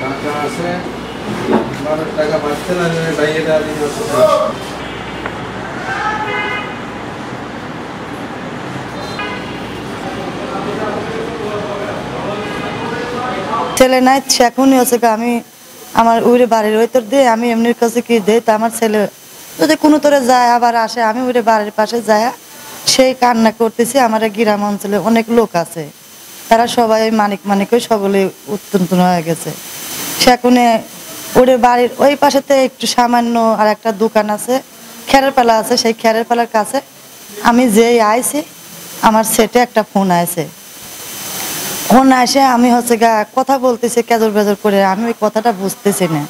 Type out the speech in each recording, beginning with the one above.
টাকা আছে 12 টাকা পাচ্ছে না বাইরে দাঁড়ি আছে। ছেলে নাই এখনই হচ্ছে আমি আমার উড়ে বাড়ির ওইতর দিয়ে আমি এমনির কাছে কি দেই তা আমার ছেলে যদি কোনো তোরে যায় আবার আসে আমি উড়ে বাড়ির পাশে যায় সেই কান্না করতেছি। আমার গ্রাম অঞ্চলে অনেক লোক আছে, তারা সবাই মানিক মানিক সকলে উত্তন্ত হয়ে গেছে। সেখানে ওরে বাড়ির ওই পাশেতে একটু সামান্য আর একটা দোকান আছে, খেরের পালা আছে, সেই খেরের পালার কাছে আমি যেই আইছি আমার সেটে একটা ফোন আছে। ফোন আসে আমি হচ্ছে গা কথা বলতেছি কেজর বেজর করে, আমি ওই কথাটা বুঝতেছি না।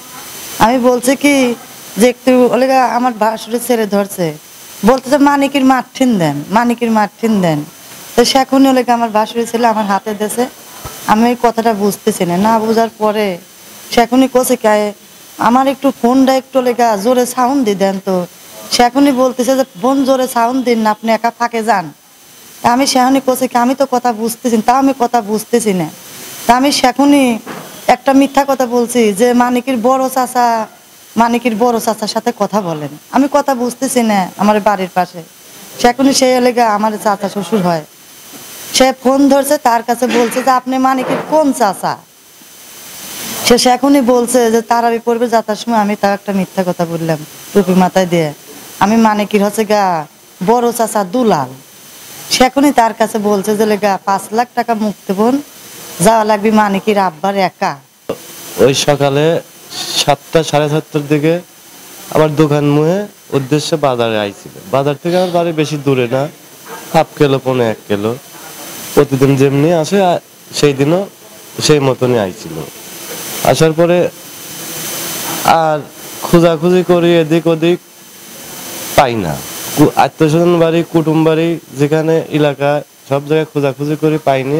আমি বলছি কি যে একটু ওলেগা আমার বাসুরের ছেড়ে ধরছে, বলতেছে মানিকের মাঠিন দেন, মানিকের মাঠিন দেন। তো সেখন ওলেগা আমার বাসুরের ছেলে আমার হাতে দিয়েছে। আমি ওই কথাটা বুঝতেছি না, না বোঝার পরে সেখনই কোসে কে আমার একটু ফোনটা একটু লেগা জোরে সাউন্ড দিয়ে দেন। তো সেখনই বলতেছে যে বোন জোরে সাউন্ড দিন না, আপনি একা ফাঁকে যান। তা আমি সেখানে কোসে কি আমি তো কথা বুঝতেছি না, তা আমি কথা বুঝতেছি না। তা আমি সেখনই একটা মিথ্যা কথা বলছি যে মানিকের বড় চাচা, মানিকের বড় চাচার সাথে কথা বলেন। আমি কথা বুঝতেছি না আমার বাড়ির পাশে। সেখনই সেই লেগা আমার চাচা শ্বশুর হয়, সে ফোন ধরছে, তার কাছে বলছে যে আপনি মানিকের কোন চাচা। সে এখনই বলছে যে তারাবি পড়বে যাতার সময় আমি তার একটা মিথ্যা কথা বললাম টুপি মাথায় দিয়ে, আমি মানিকের হচ্ছে গা বড় চাচা দুলাল। সেখনই তার কাছে বলছে যে লেগা 5 লাখ টাকা মুক্তিপণ যাওয়া লাগবে মানিকের আব্বার একা। ওই সকালে 7টা সাড়ে 7টার দিকে আমার দোকান মুয়ে উদ্দেশ্যে বাজারে আইছিল। বাজার থেকে আমার বাড়ি বেশি দূরে না, 1/2 কিলো 1 কিলো, প্রতিদিন যেমনি আসে সেই দিনও সেই মতনই আইছিল। আসার পরে আর খোঁজাখুঁজি করি এদিক ওদিক পাই না, আত্মীয়স্বজন বাড়ি কুটুম বাড়ি যেখানে এলাকা সব জায়গায় খোঁজাখুঁজি করি পাইনি।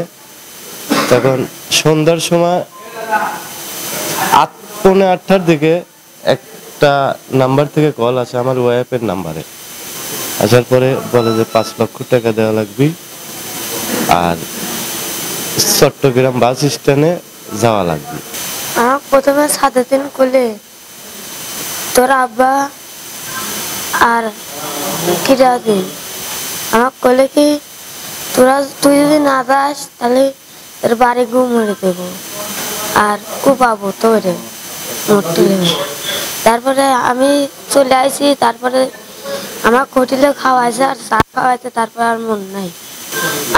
তখন সন্ধ্যার সময় 8:45টার দিকে একটা নাম্বার থেকে কল আসে আমার ওয়াইফের নাম্বারে। আসার পরে বলে যে 5 লক্ষ টাকা দেওয়া লাগবে আর চট্টগ্রাম বাস স্ট্যান্ডে যাওয়া লাগবে। আমার প্রথমে 7 দিন করলে তোর আব্বা আর কিরা দিন আমাকে বলে কি তুই যদি না যাস তাহলে তোর বাড়ি ঘুম মেরে দেবো আর কুপাবো তোরে মোটলে। তারপরে আমি চলে আসি, তারপরে আমার হোটেলে খাওয়াইছে আর চা খাওয়াইছে, তারপরে আর মন নাই।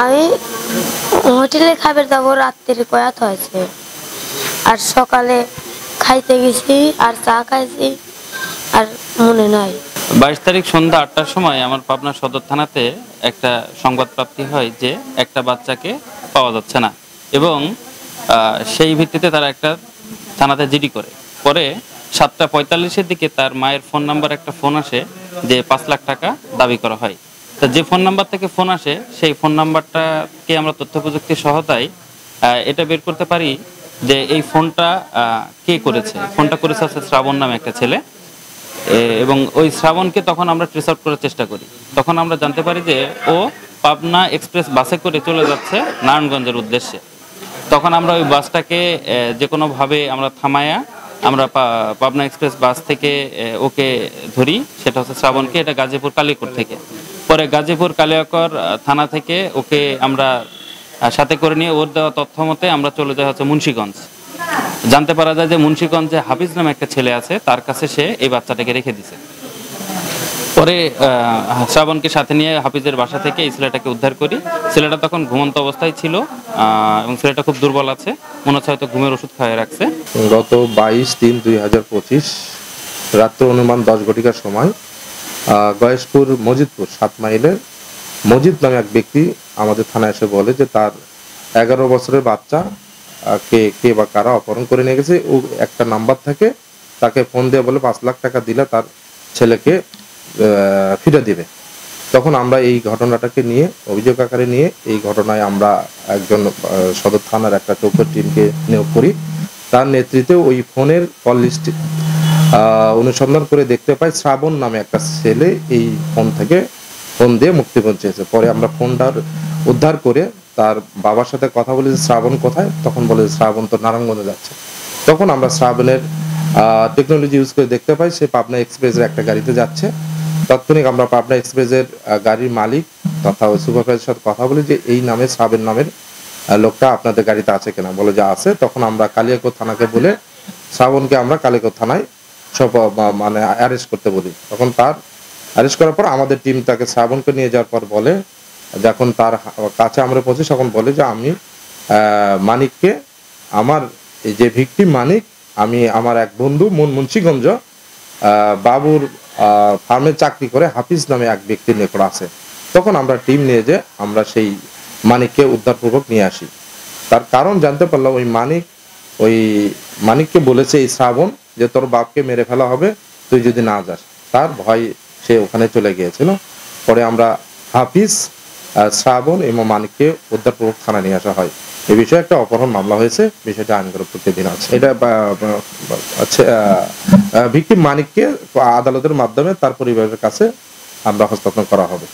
আমি হোটেলে খাবার যাবো রাত্রে কয়াত হয়েছে আর সকালে খাইতে গেছি আর চা খাইছি আর মনে নাই। 22 তারিখ সন্ধ্যা 8টার সময় আমার পাবনা সদর থানাতে একটা সংবাদ প্রাপ্তি হয় যে একটা বাচ্চাকে পাওয়া যাচ্ছে না, এবং সেই ভিত্তিতে তারা একটা থানাতে জিডি করে। পরে 7:45-এর দিকে তার মায়ের ফোন নাম্বার একটা ফোন আসে যে 5 লাখ টাকা দাবি করা হয়। তা যে ফোন নাম্বার থেকে ফোন আসে সেই ফোন নাম্বারটাকে আমরা তথ্য প্রযুক্তির সহায়তায় এটা বের করতে পারি যে এই ফোনটা কে করেছে। ফোনটা করেছে আছে শ্রাবণ নামে একটা ছেলে, এবং ওই শ্রাবণকে তখন আমরা ট্রেস আউট করার চেষ্টা করি। তখন আমরা জানতে পারি যে ও পাবনা এক্সপ্রেস বাসে করে চলে যাচ্ছে নারায়ণগঞ্জের উদ্দেশ্যে। তখন আমরা ওই বাসটাকে যে কোনোভাবে আমরা থামায়া আমরা পাবনা এক্সপ্রেস বাস থেকে ওকে ধরি, সেটা হচ্ছে শ্রাবণকে, এটা গাজীপুর কালিয়াকৈর থেকে। পরে গাজীপুর কালিয়াকৈর থানা থেকে ওকে আমরা সাথে করে নিয়ে ওর দেওয়া তথ্য মতে আমরা চলে যাই হচ্ছে মুন্সিগঞ্জ। জানতে পারা যায় যে মুন্সিগঞ্জে হাফিজ নামে একটা ছেলে আছে, তার কাছে সে এই বাচ্চাটাকে রেখে দিছে। পরে শ্রাবণকে সাথে নিয়ে হাফিজের বাসা থেকে এই ছেলেটাকে উদ্ধার করি। ছেলেটা তখন ঘুমন্ত অবস্থায় ছিল এবং ছেলেটা খুব দুর্বল আছে, মনে হচ্ছে হয়তো ঘুমের ওষুধ খাইয়ে রাখছে। গত 22/3/2025 রাত্র অনুমান 10 ঘটিকার সময় গয়েশপুর মজিদপুর 7 মাইলের মজিদ নামে এক ব্যক্তি আমাদের থানায় এসে বলে যে তার 11 বছরের বাচ্চা কে বা কারা অপহরণ করে নিয়ে গেছে। ও একটা নাম্বার থেকে তাকে ফোন দিয়ে বলে 5 লাখ টাকা দিলে তার ছেলেকে ফিরে দিবে। তখন আমরা এই ঘটনাটাকে নিয়ে অভিযোগ আকারে নিয়ে এই ঘটনায় আমরা একজন সদর থানার একটা চৌকির টিমকে নিয়োগ করি। তার নেতৃত্বে ওই ফোনের কল লিস্ট অনুসন্ধান করে দেখতে পাই শ্রাবণ নামে একটা ছেলে এই ফোন থেকে ফোন দিয়ে মুক্তিপণ চেয়েছে। পরে আমরা ফোনটার উদ্ধার করে তার বাবার সাথে কথা বলে যে শ্রাবণ কোথায়, তখন বলে শ্রাবণ তো নারায়ণগঞ্জে যাচ্ছে। তখন আমরা শ্রাবণের টেকনোলজি ইউজ করে দেখতে পাই সে পাবনা এক্সপ্রেসের একটা গাড়িতে যাচ্ছে। তৎক্ষণিক আমরা পাবনা এক্সপ্রেসের গাড়ির মালিক তথা ওই সুপারভাইজারের সাথে কথা বলি যে এই নামে শ্রাবণ নামের লোকটা আপনাদের গাড়িতে আছে কিনা, বলে যে আছে। তখন আমরা কালিয়াকৈর থানাকে বলে শ্রাবণকে আমরা কালিয়াকৈর থানায় সব মানে অ্যারেস্ট করতে বলি। তখন তার অ্যারেস্ট করার পর আমাদের টিম তাকে শ্রাবণকে নিয়ে যাওয়ার পর বলে, যখন তার কাছে আমরা পৌঁছি তখন বলে যে আমি মানিককে, আমার এই যে ভিকটিম মানিক, আমি আমার এক বন্ধু মুন্সিগঞ্জ বাবুর ফার্মে চাকরি করে হাফিজ নামে এক ব্যক্তির নিকট আছে। তখন আমরা টিম নিয়ে যে আমরা সেই মানিককে উদ্ধারপূর্বক নিয়ে আসি। তার কারণ জানতে পারলাম ওই মানিককে বলেছে এই শ্রাবণ যে তোর বাপকে মেরে ফেলা হবে তুই যদি না যাস, তার ভয় সে ওখানে চলে গিয়েছিল। পরে আমরা হাফিজ, শ্রাবণ এবং মানিককে উদ্ধারপূর্বক থানায় নিয়ে আসা হয়। এই বিষয়ে একটা অপহরণ মামলা হয়েছে, বিষয়টা আইনগত প্রতিদিন আছে। এটা আচ্ছা, ভিকটিম মানিককে আদালতের মাধ্যমে তার পরিবারের কাছে আমরা হস্তান্তর করা হবে।